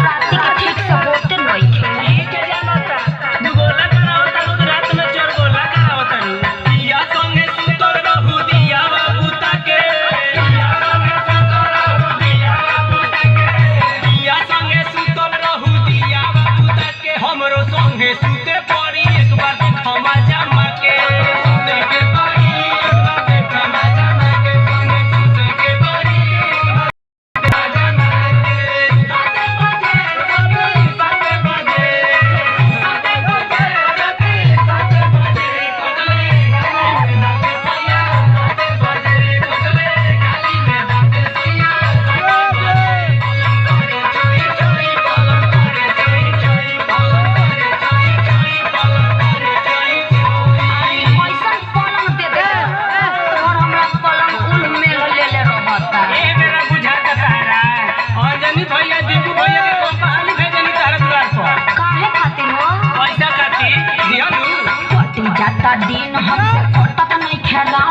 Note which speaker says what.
Speaker 1: राती के ठीक से होते नइखे।
Speaker 2: ठीक है जानता दुगोला करावता रोज रात में चार गोला करावता रू दिया संगे सुतल रहू दिया बाबू ताके दिया संगे सुतल रहू दिया बाबू ताके दिया संगे सुतल रहू दिया बाबू ताके हमरो संगे सुते पड़ी एक बार देखमा जमा के सुते के पड़ी एक बार देखमा जमा के संगे सुते के पड़ी
Speaker 1: ऐसन पलंग दे दे और हमरा पलंग उल में ले रहता।
Speaker 2: ए मेरा बुझाता तारा अंजनी भैया दीपू भैया के कंपनी भेजनी तारा द्वार पर
Speaker 1: काहे खातिर हो?
Speaker 2: पैसा खातिर दिहनु
Speaker 1: कटी जाता दिन हमसे कटत नहीं खेला।